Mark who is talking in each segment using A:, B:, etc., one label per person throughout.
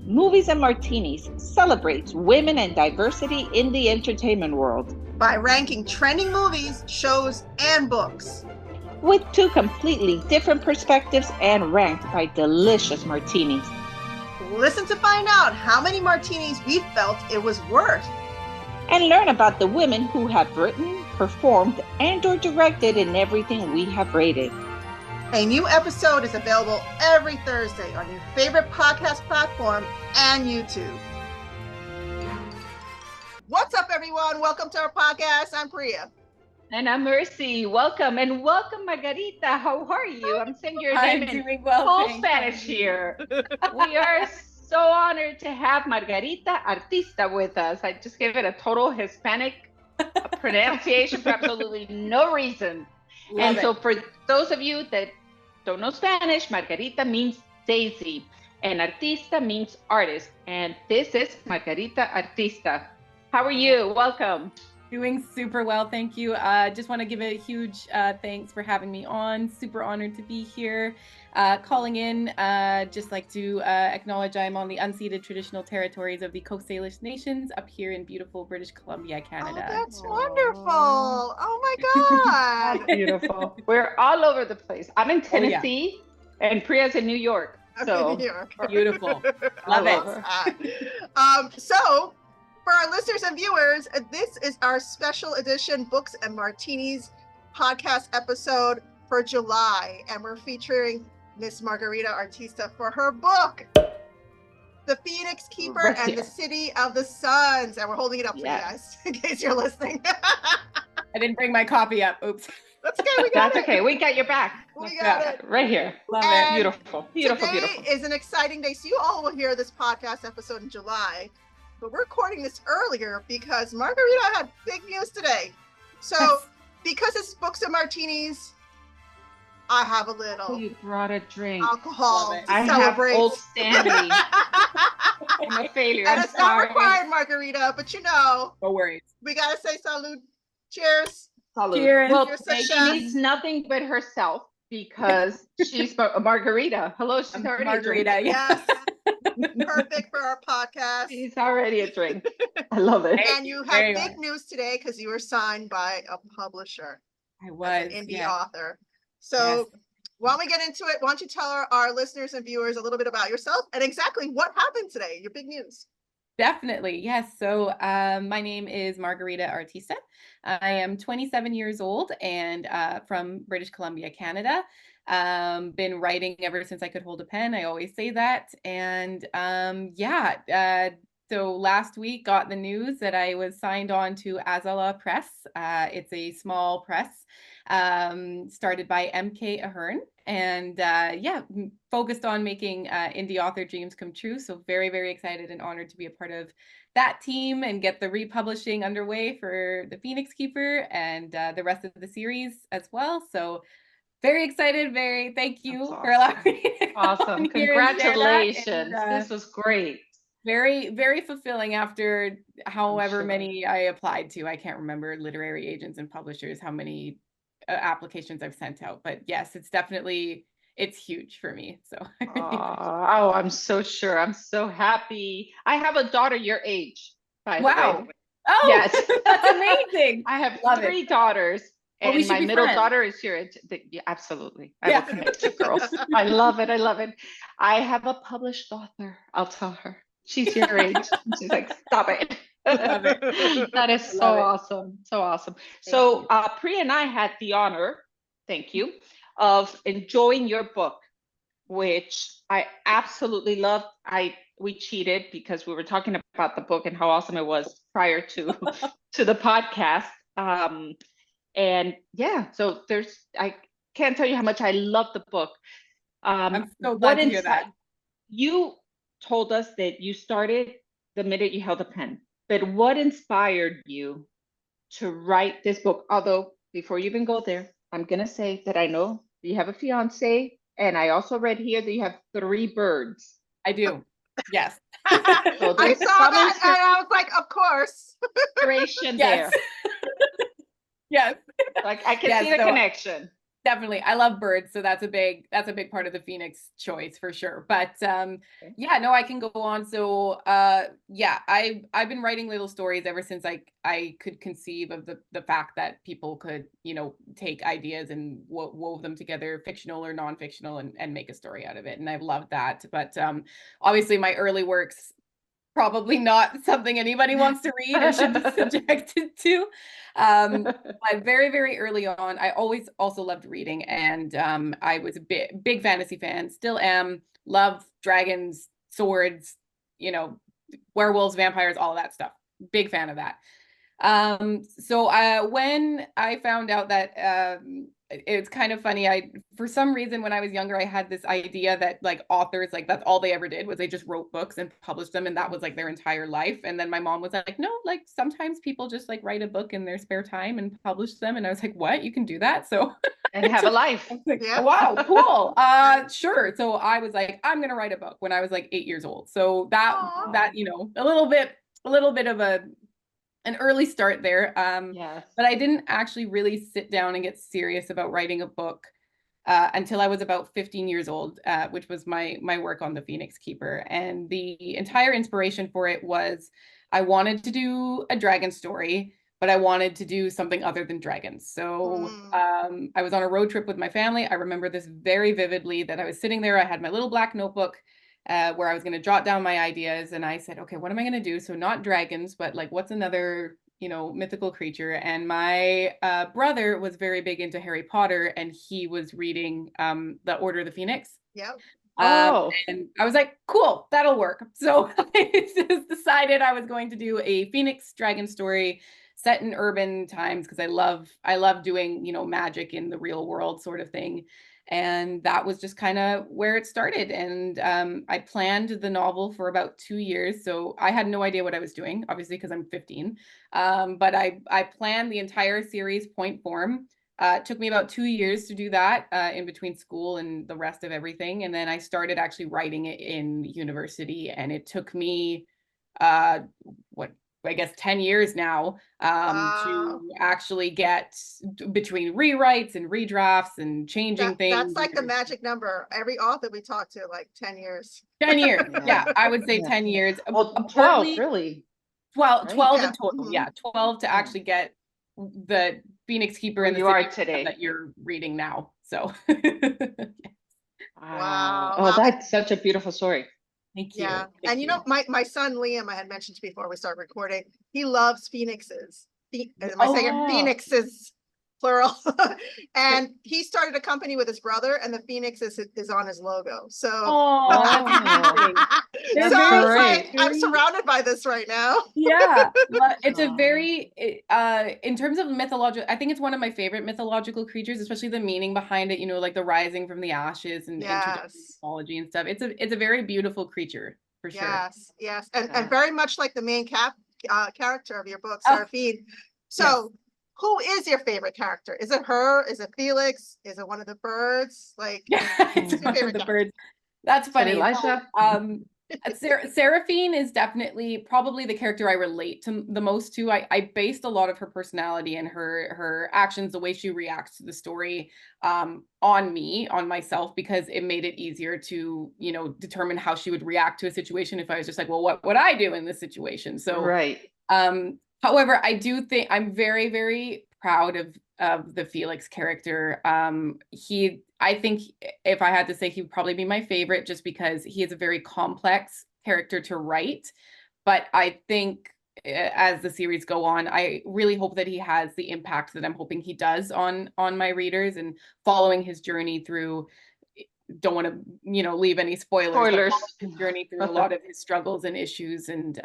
A: Movies and Martinis celebrates women and diversity in the entertainment world
B: by ranking trending movies, shows, and books
A: with two completely different perspectives and ranked by delicious martinis.
B: Listen to find out how many martinis we felt it was worth.
A: And learn about the women who have written, performed, and/or directed in everything we have rated.
B: A new episode is available every Thursday on your favorite podcast platform and YouTube. What's up, everyone? Welcome to our podcast. I'm Priya.
A: And I'm Mercy. Welcome, and welcome, Margarita. How are you? I'm saying your name
C: in full
A: Spanish here. We are so honored to have Margarita Artista with us. I just gave it a total Hispanic pronunciation for absolutely no reason. So for those of you that don't know Spanish, Margarita means daisy, and Artista means artist. And this is Margarita Artista. How are you? Welcome.
C: Doing super well, thank you. Just want to give a huge thanks for having me on. Super honored to be here. Calling in, just like to acknowledge I'm on the unceded traditional territories of the Coast Salish Nations up here in beautiful British Columbia, Canada.
B: Oh, that's wonderful. Oh my God.
A: Beautiful. We're all over the place. I'm in Tennessee and Priya's in New York. So
B: in New York.
C: Beautiful. Love it.
B: So for our listeners and viewers, this is our special edition Books and Martinis podcast episode for July, and we're featuring Miss Margarita Artista for her book, The Phoenix Keeper and the City of the Suns, and we're holding it up for you guys in case you're listening.
C: I didn't bring my copy up. Oops.
B: That's okay. We got it.
A: Okay. We got your back.
B: We got it
A: right here.
C: Love it.
A: Beautiful.
B: Today is an exciting day. So you all will hear this podcast episode in July. But we're recording this earlier because Margarita had big news today. So because it's Books and Martinis, I have a little
A: you brought a drink.
B: Alcohol to
A: I
B: celebrate.
A: Have Old Stanley. I'm a failure.
B: And it's not required, Margarita, but
C: no worries.
B: We gotta say salud. Cheers.
A: Salud.
C: Cheers.
A: Well, she needs nothing but herself because she's Margarita. Hello, she's already
C: Margarita.
B: Yes. Perfect for our podcast.
A: She's already a drink. I love it.
B: And you have big news today because you were signed by a publisher.
C: I was
B: an indie author. So while we get into it, why don't you tell our listeners and viewers a little bit about yourself and exactly what happened today, your big news.
C: Definitely. Yes. So my name is Margarita Artista. I am 27 years old and from British Columbia, Canada. Been writing ever since I could hold a pen. I always say that. And so last week got the news that I was signed on to Azala Press. It's a small press started by MK Ahern. And focused on making indie author dreams come true. So very, very excited and honored to be a part of that team and get the republishing underway for The Phoenix Keeper and the rest of the series as well. So very excited. Thank you for allowing me.
A: Awesome. Congratulations. This was great.
C: Very, very fulfilling after however many I applied to. I can't remember literary agents and publishers, how many applications I've sent out, but yes, it's huge for me. So
A: I'm so sure. I'm so happy. I have a daughter your age, by the way.
C: Oh yes. That's amazing.
A: I have three daughters and my middle daughter is your age. Absolutely. I will connect you girls. I love it. I have a published author. I'll tell her she's your age. She's like, stop it. That is so awesome. So awesome. So Priya and I had the honor, thank you, of enjoying your book, which I absolutely loved. We cheated because we were talking about the book and how awesome it was prior to the podcast. So I can't tell you how much I love the book.
C: I'm so glad to hear that.
A: You told us that you started the minute you held a pen. But what inspired you to write this book? Although, before you even go there, I'm going to say that I know you have a fiance, and I also read here that you have 3 birds.
C: I do. Yes.
A: So
B: I saw that, and I was like, of course.
A: Inspiration there.
C: Yes.
A: Like, I can see the connection.
C: Definitely. I love birds, so that's a big part of the Phoenix choice for sure. But yeah, no, I can go on. So yeah, I've been writing little stories ever since I could conceive of the fact that people could, you know, take ideas and wove them together, fictional or non-fictional, and make a story out of it. And I've loved that. But obviously my early works, probably not something anybody wants to read or should be subjected to. But very, very early on, I always also loved reading, and I was a big fantasy fan, still am. Love dragons, swords, you know, werewolves, vampires, all of that stuff. Big fan of that. So when I found out that it's kind of funny, for some reason when I was younger, I had this idea that like authors, like that's all they ever did was they just wrote books and published them, and that was like their entire life. And then my mom was like, no, like sometimes people just like write a book in their spare time and publish them. And I was like, what? You can do that? So
A: and have a life.
C: Like, yeah. Wow, cool. Sure. So I was like, I'm gonna write a book when I was like 8 years old. So that you know, a little bit of an early start there.
A: Yes.
C: But I didn't actually really sit down and get serious about writing a book until I was about 15 years old, which was my work on the Phoenix Keeper. And the entire inspiration for it was I wanted to do a dragon story, but I wanted to do something other than dragons. So I was on a road trip with my family. I remember this very vividly, that I was sitting there. I had my little black notebook where I was going to jot down my ideas, and I said, okay, what am I going to do? So not dragons, but like, what's another, you know, mythical creature? And my brother was very big into Harry Potter, and he was reading the Order of the Phoenix.
B: Yep.
C: And I was like, cool, that'll work. So I just decided I was going to do a Phoenix dragon story set in urban times, because I love doing, you know, magic in the real world sort of thing. And that was just kind of where it started. And I planned the novel for about 2 years. So I had no idea what I was doing, obviously, because I'm 15. But I planned the entire series point form. It took me about 2 years to do that in between school and the rest of everything. And then I started actually writing it in university. And it took me, I guess 10 years now to actually get between rewrites and redrafts and changing things.
B: That's like the magic number. Every author we talk to, like 10 years.
C: 10 years. Yeah, I would say 10 years.
A: Well, 12, really.
C: 12 in total. Yeah, 12 to actually get the Phoenix Keeper and the
A: you are today
C: that you're reading now. So
A: wow. Oh, that's such a beautiful story.
C: Thank you.
B: Yeah. And you know, my son Liam, I had mentioned before we started recording, he loves phoenixes. Am I saying phoenixes, plural? And he started a company with his brother, and the phoenix is on his logo. So,
A: That's
B: like, I'm surrounded by this right now.
C: Yeah, it's a very in terms of mythological, I think it's one of my favorite mythological creatures, especially the meaning behind it, you know, like the rising from the ashes and mythology and stuff. It's a very beautiful creature for sure.
B: Yes, and very much like the main character of your book, Seraphine. So who is your favorite character? Is it her? Is it Felix? Is it one of the birds? Like,
C: it's one of the birds. That's funny. Seraphine is definitely probably the character I relate to the most to. I based a lot of her personality and her actions, the way she reacts to the story, on myself, because it made it easier to, you know, determine how she would react to a situation if I was just like, well, what would I do in this situation? So however, I do think I'm very, very proud of the Felix character. I think if I had to say, he would probably be my favorite, just because he is a very complex character to write. But I think as the series go on, I really hope that he has the impact that I'm hoping he does on my readers, and following his journey through. Don't want to, you know, leave any spoilers. His journey through a lot of his struggles and issues, and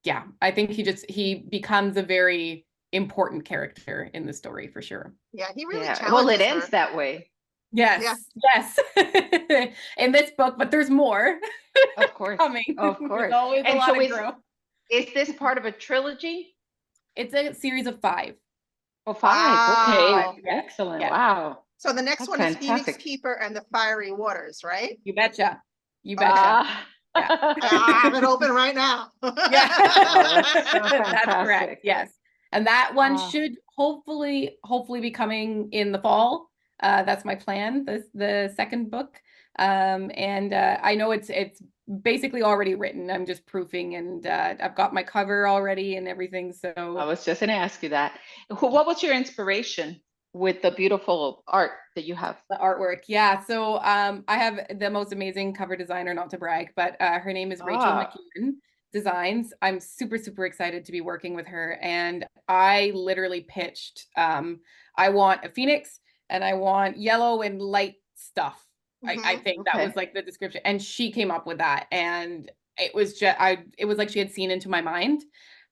C: yeah, I think he becomes a very important character in the story for sure.
B: Yeah, he really challenges
A: well, it ends that way.
C: Yes. In this book, but there's more.
A: Of course.
C: Coming.
A: Of course.
C: There's always a lot of growth.
A: Is this part of a trilogy?
C: It's a series of 5.
A: Oh, 5.
B: Wow.
A: Okay. Excellent. Yeah. Wow.
B: So the next one is Phoenix Keeper and the Fiery Waters, right?
C: You betcha. Yeah.
B: I have it open right now.
C: That's correct. Yes. And that one should hopefully be coming in the fall. That's my plan, the second book. And I know it's basically already written. I'm just proofing, and I've got my cover already and everything. So
A: I was just going to ask you that. What was your inspiration with the beautiful art that you have?
C: The artwork. Yeah. So I have the most amazing cover designer, not to brag, but her name is Rachel McEwen Designs. I'm super, super excited to be working with her. And I literally pitched, I want a phoenix and I want yellow and light stuff. I think that was like the description. And she came up with that. And it was just, it was like she had seen into my mind.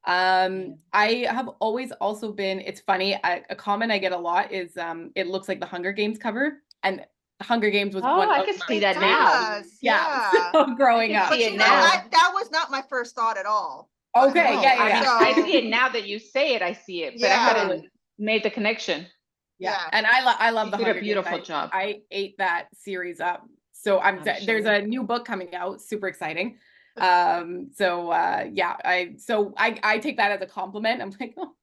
C: I have always also been, it's funny, a comment I get a lot is it looks like the Hunger Games cover, and Hunger Games was one
A: I can see that now.
C: Yeah. So growing up.
B: But that was not my first thought at all.
C: Okay, yeah.
A: I see it now that you say it, I see it, but I hadn't made the connection.
C: Yeah. And I love the Hunger Games.
A: Beautiful job.
C: I ate that series up. So there's a new book coming out, super exciting. Yeah, I take that as a compliment. I'm like, oh,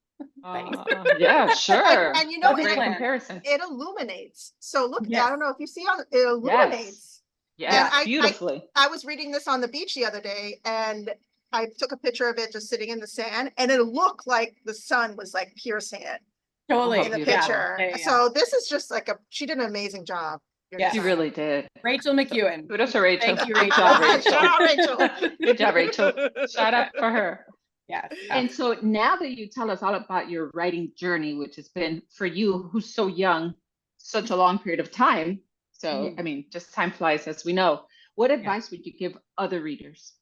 C: thanks.
A: Yeah, sure.
B: And you know,
A: great comparison.
B: It illuminates. So look, I don't know if you see on it illuminates.
A: Yeah, beautifully.
B: I was reading this on the beach the other day, and I took a picture of it just sitting in the sand, and it looked like the sun was like piercing it.
C: Totally.
B: In the picture. So this is just like she did an amazing job.
A: Yeah, she really did.
C: Rachel McEwen.
A: Kudos to Rachel.
C: Thank you, Rachel.
B: Shout out, Rachel.
A: Good job, Rachel. Shout out for her.
C: Yes.
A: And so now that you tell us all about your writing journey, which has been for you, who's so young, such a long period of time. So, I mean, just time flies, as we know. What advice would you give other readers?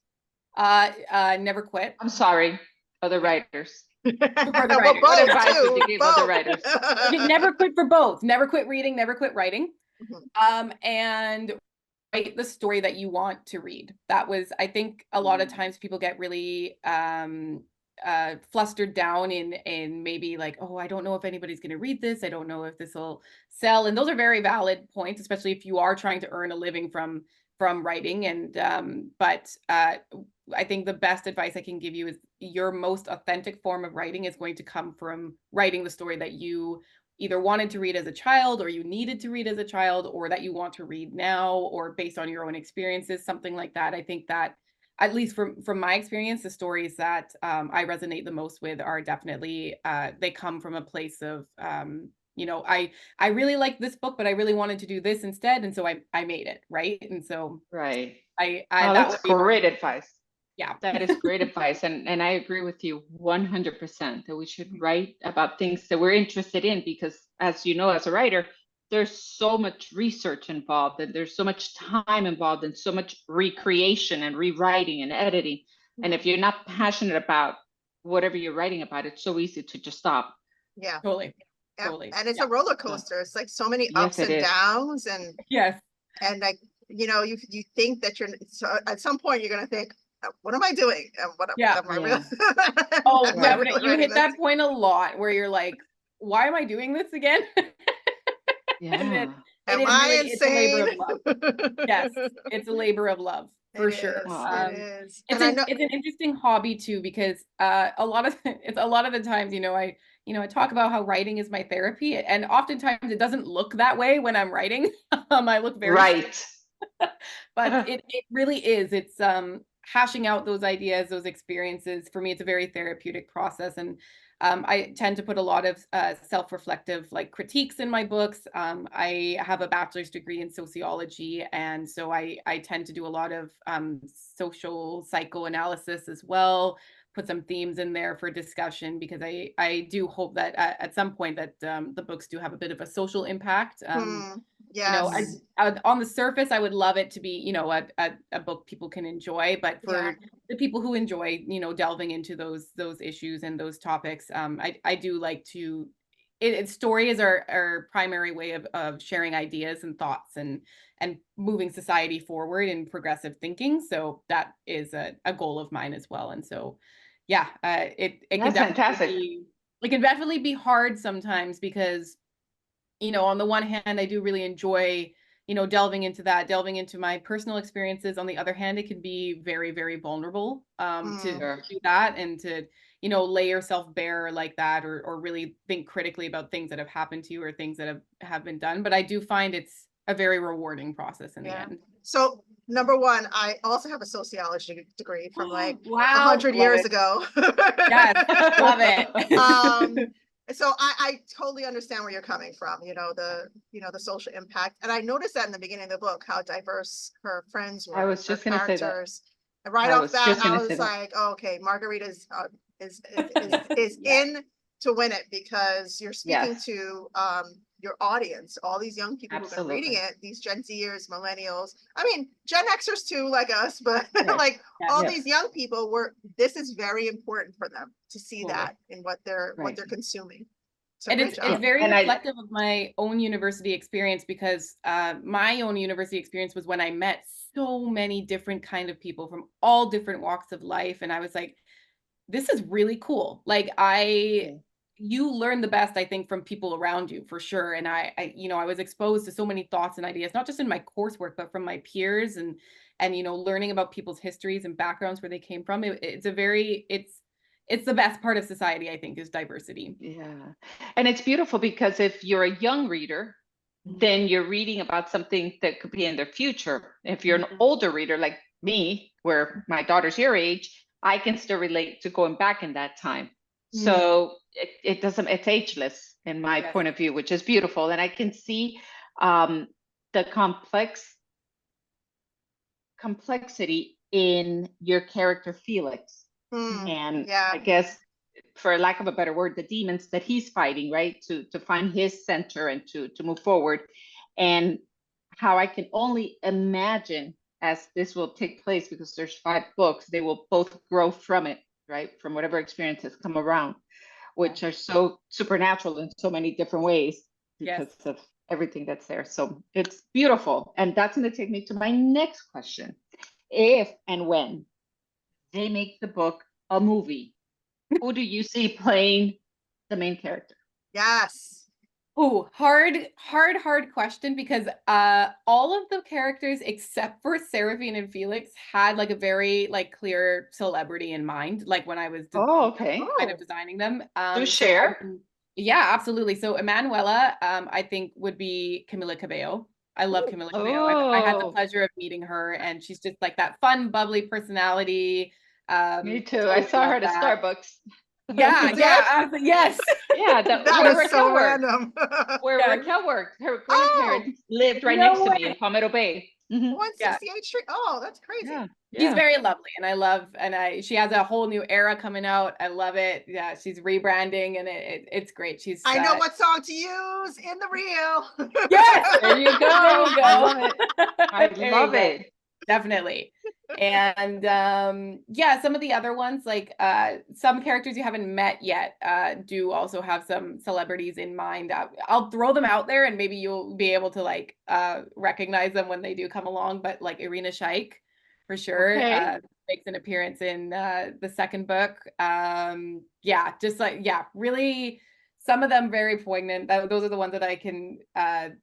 C: Never quit.
A: I'm sorry, other writers.
C: What
A: advice would you give other writers?
C: Never quit for both. Never quit reading, never quit writing. And write the story that you want to read. That was, I think a lot of times people get really flustered down in maybe like, oh, I don't know if anybody's going to read this. I don't know if this will sell. And those are very valid points, especially if you are trying to earn a living from writing. And but I think the best advice I can give you is your most authentic form of writing is going to come from writing the story that you either wanted to read as a child, or you needed to read as a child, or that you want to read now, or based on your own experiences, something like that. I think that, at least from my experience, the stories that I resonate the most with are definitely, they come from a place of, you know, I really like this book, but I really wanted to do this instead. And so I made it, right? And so
A: that's great advice.
C: Yeah,
A: that is great advice. And I agree with you 100% that we should write about things that we're interested in, because as you know, as a writer, there's so much research involved, and there's so much time involved, and so much recreation and rewriting and editing. And if you're not passionate about whatever you're writing about, it's so easy to just stop.
B: Yeah,
C: totally.
B: Yeah.
C: Totally.
B: And it's a roller coaster. It's like so many ups and downs, and and like, you know, you think that at some point you're gonna think, what am I doing? What am I really?
C: Oh, definitely. You hit that point a lot where you're like, why am I doing this again?
B: Am I insane?
C: It's a labor of love. Yes, it's a labor of love for sure.
B: It is.
C: It's an interesting hobby too, because a lot of the times, you know, I talk about how writing is my therapy, and oftentimes it doesn't look that way when I'm writing. I look very but it really is. It's hashing out those ideas, those experiences. For me, it's a very therapeutic process. And I tend to put a lot of self-reflective like critiques in my books. I have a bachelor's degree in sociology. And so I tend to do a lot of social psychoanalysis as well, put some themes in there for discussion, because I do hope that at some point that the books do have a bit of a social impact. You know, on the surface, I would love it to be, you know, a book people can enjoy, but for the people who enjoy, you know, delving into those issues and those topics, I do like to. Story is our primary way of sharing ideas and thoughts and moving society forward in progressive thinking. So that is a goal of mine as well. And so, yeah, it can definitely be hard sometimes, because, you know, on the one hand, I do really enjoy, delving into that, delving into my personal experiences. On the other hand, it can be very, very vulnerable to do that and to, lay yourself bare like that, or really think critically about things that have happened to you or things that have been done. But I do find it's a very rewarding process in the end.
B: So number one, I also have a sociology degree from like
C: wow,
B: 100 years ago.
C: Yes, love it.
B: So I totally understand where you're coming from, the social impact. And I noticed that in the beginning of the book, how diverse her friends were.
A: I was just going to say that.
B: And right off bat, I was like, oh, okay, Margarita's is in to win it, because you're speaking to your audience, all these young people who've been reading it, these Gen Zers, millennials, I mean, Gen Xers too, like us, but like all these young people this is very important for them to see that in what they're consuming. So
C: and it's very reflective of my own university experience, because my own university experience was when I met so many different kind of people from all different walks of life. And I was like, this is really cool. Like you learn the best, I think, from people around you, for sure. And I was exposed to so many thoughts and ideas, not just in my coursework, but from my peers and learning about people's histories and backgrounds, where they came from. It's the best part of society, I think, is diversity.
A: Yeah. And it's beautiful, because if you're a young reader, then you're reading about something that could be in their future. If you're an older reader like me, where my daughter's your age, I can still relate to going back in that time. So it's ageless in my point of view, which is beautiful. And I can see the complexity in your character, Felix. And I guess, for lack of a better word, the demons that he's fighting, right? To find his center and to move forward. And how I can only imagine, as this will take place, because there's 5 books, they will both grow from it, right? From whatever experience has come around, which are so supernatural in so many different ways because of everything that's there. So it's beautiful. And that's going to take me to my next question. If and when they make the book a movie, who do you see playing the main character?
B: Yes.
C: Oh, hard question, because all of the characters except for Seraphine and Felix had like a very clear celebrity in mind, like when I was kind of designing them.
A: Do share?
C: Yeah, absolutely. So Emanuela, I think, would be Camila Cabello. I love Camila Cabello. I had the pleasure of meeting her, and she's just like that fun, bubbly personality.
A: Me too. I saw her at a Starbucks.
C: Yes.
A: Yeah,
B: that was so random.
A: Where Raquel worked. Her grandparents lived right next to me in Palmetto Bay.
B: 168th Street. Oh, that's crazy.
A: Yeah.
C: She's very lovely, and she has a whole new era coming out. I love it. Yeah, she's rebranding, and it's great.
B: I know what song to use in the reel.
C: Yes,
A: there you go. I love it.
C: Definitely. And some of the other ones, like some characters you haven't met yet do also have some celebrities in mind. I'll throw them out there, and maybe you'll be able to recognize them when they do come along. But like Irina Shayk, for sure, makes an appearance in the second book. Really, some of them very poignant. Those are the ones that I can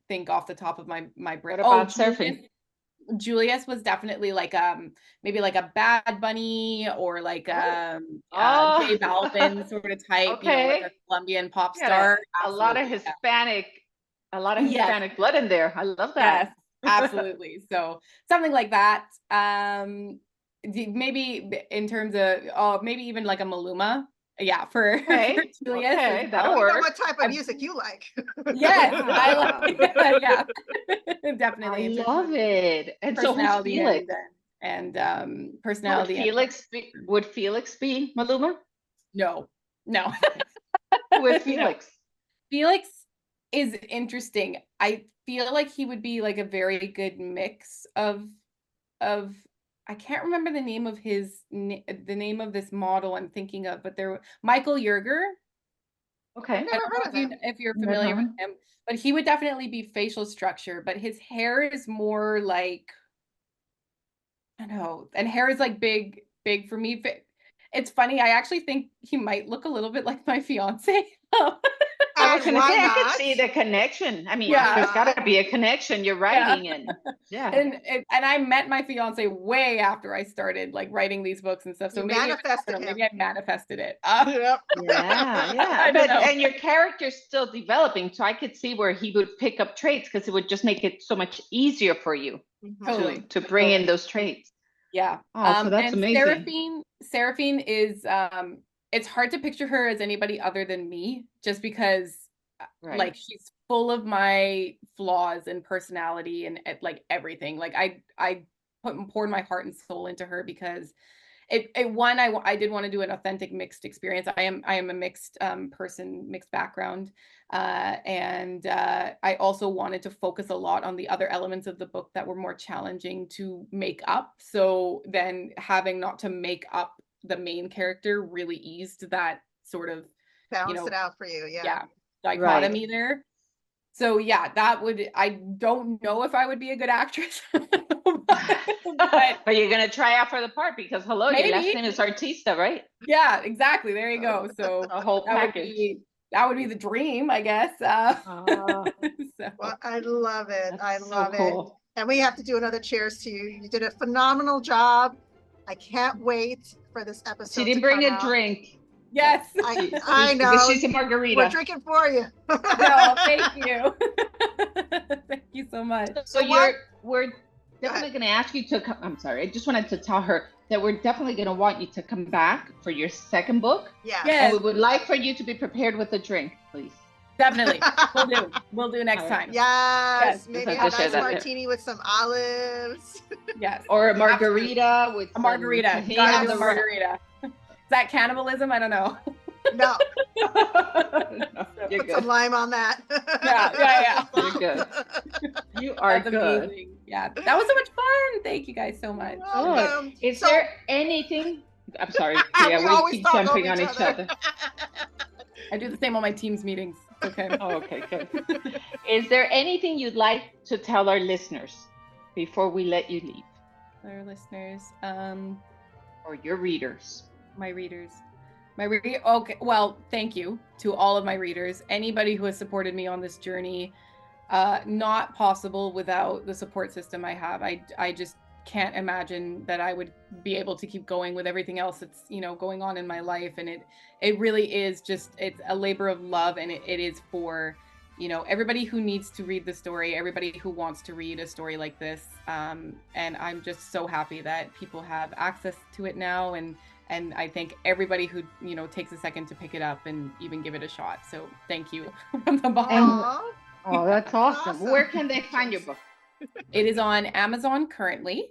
C: think off the top of my brain.
A: What about Seraphine?
C: Julius was definitely maybe like a Bad Bunny, or like J Balvin sort of type, like a Colombian pop star.
A: A lot of Hispanic blood in there. I love that.
C: Yes, absolutely. So something like that. Maybe in terms of maybe even like a Maluma. Yeah, for Julius.
A: Okay, that'll work.
B: What type of music you like?
C: Yes, I like definitely.
A: I love it. And so who's Felix?
C: And personality.
A: Would Felix be Maluma?
C: No.
A: With Felix.
C: Felix is interesting. I feel like he would be like a very good mix of I can't remember the name of this model I'm thinking of, but Michael Yerger.
A: Okay.
B: Never heard of him.
C: If you're familiar with him, but he would definitely be facial structure, but his hair is more like, I don't know, and hair is like big for me. It's funny. I actually think he might look a little bit like my fiance.
B: I
A: was going to
B: why
A: say, I
B: not?
A: could see the connection. I mean,
C: Yeah.
A: there's got to be a connection. You're writing and
C: And I met my fiance way after I started like writing these books and stuff. So
B: You
C: maybe
B: manifested him.
C: maybe I manifested it.
B: Yep.
A: Yeah. But and your character's still developing, so I could see where he would pick up traits because it would just make it so much easier for you to bring in those traits.
C: Yeah.
A: Oh, so that's
C: and
A: amazing.
C: Seraphine is it's hard to picture her as anybody other than me, just because like she's full of my flaws and personality and like everything. Like I poured my heart and soul into her because I did want to do an authentic mixed experience. I am a mixed person, mixed background. And I also wanted to focus a lot on the other elements of the book that were more challenging to make up. So then having not to make up the main character really eased that sort of
B: balance it out for you. Yeah.
C: Dichotomy there. So yeah, I don't know if I would be a good actress.
A: but you're gonna try out for the part because your last name is Artista, right?
C: Yeah, exactly. There you go. So
A: a whole package.
C: That would be the dream, I guess.
B: Well, I love it. I love it. And we have to do another cheers to you. You did a phenomenal job. I can't wait for this episode.
A: She didn't bring a drink.
C: Yes,
B: I know.
A: She's a margarita.
B: We're drinking for you.
C: No, thank you. Thank you so much.
A: So we're definitely going to ask you to come. I'm sorry. I just wanted to tell her that we're definitely going to want you to come back for your second book.
B: Yeah.
C: Yes.
A: And we would like for you to be prepared with a drink, please.
C: Definitely. We'll do next time.
B: Yes. Maybe a nice martini with some olives.
C: Yes.
A: Or a margarita with
C: a margarita. Gotta do a margarita. Is that cannibalism? I don't know.
B: No.
A: You're
B: Put
A: good.
B: some lime on that.
A: Yeah. You're good. You are
C: That's
A: good.
C: Amazing. Yeah. That was so much fun. Thank you guys so much.
A: Is there anything? I'm sorry. Yeah, we keep jumping on each other.
C: I do the same on my Teams meetings. Okay.
A: Oh, okay, good. Is there anything you'd like to tell our listeners before we let you leave?
C: Our listeners,
A: or your readers.
C: My readers. Okay. Well, thank you to all of my readers. Anybody who has supported me on this journey, not possible without the support system I have. I just can't imagine that I would be able to keep going with everything else that's, going on in my life. And it really is it's a labor of love. And it is for, everybody who needs to read the story, everybody who wants to read a story like this. And I'm just so happy that people have access to it now. And I thank everybody who, takes a second to pick it up and even give it a shot. So thank you from the bottom.
A: Oh, that's awesome. Where can they find your book?
C: It is on Amazon currently.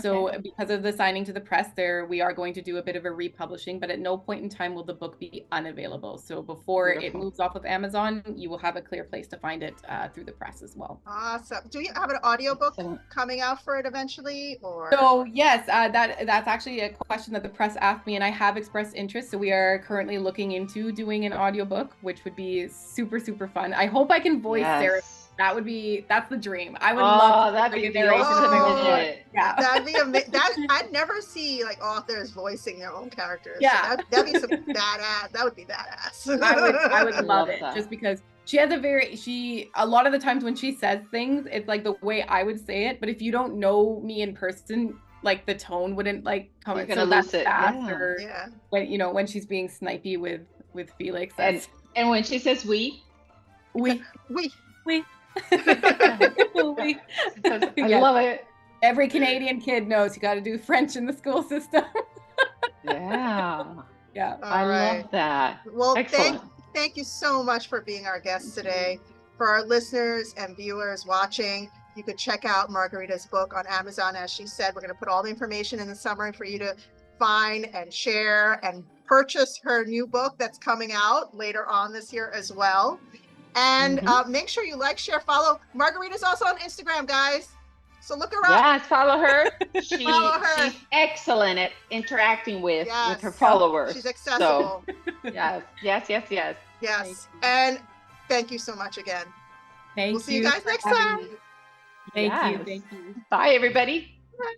C: So because of the signing to the press there, we are going to do a bit of a republishing, but at no point in time will the book be unavailable. So before it moves off of Amazon, you will have a clear place to find it through the press as well.
B: Awesome. Do you have an audiobook coming out for it eventually? Or
C: so yes, that's actually a question that the press asked me, and I have expressed interest. So we are currently looking into doing an audiobook, which would be super, super fun. I hope I can voice Sarah. That's the dream. I would love
A: that'd be awesome.
C: Yeah.
B: That'd be amazing. I'd never see like authors voicing their own characters.
C: Yeah.
B: So that'd be some badass. That would be badass.
C: I would love it just because she has a lot of the times when she says things, it's like the way I would say it. But if you don't know me in person, like the tone wouldn't like come in. So that's faster.
B: Yeah.
C: When, when she's being snipey with Felix.
A: And when she says we. I love it.
C: Every Canadian kid knows you got to do French in the school system.
A: Yeah.
B: I
A: love that.
B: Well, thank you so much for being our guest today. For our listeners and viewers watching, you could check out Margarita's book on Amazon. As she said, we're going to put all the information in the summary for you to find and share and purchase her new book that's coming out later on this year as well. And make sure you like, share, follow. Margarita's also on Instagram, guys. So look her up.
A: Yes, follow her. She's excellent at interacting with her followers.
B: She's accessible.
A: So, yes.
B: And thank you so much again.
C: We'll
B: see you guys next time.
C: Thank you.
A: Bye, everybody.
B: Bye.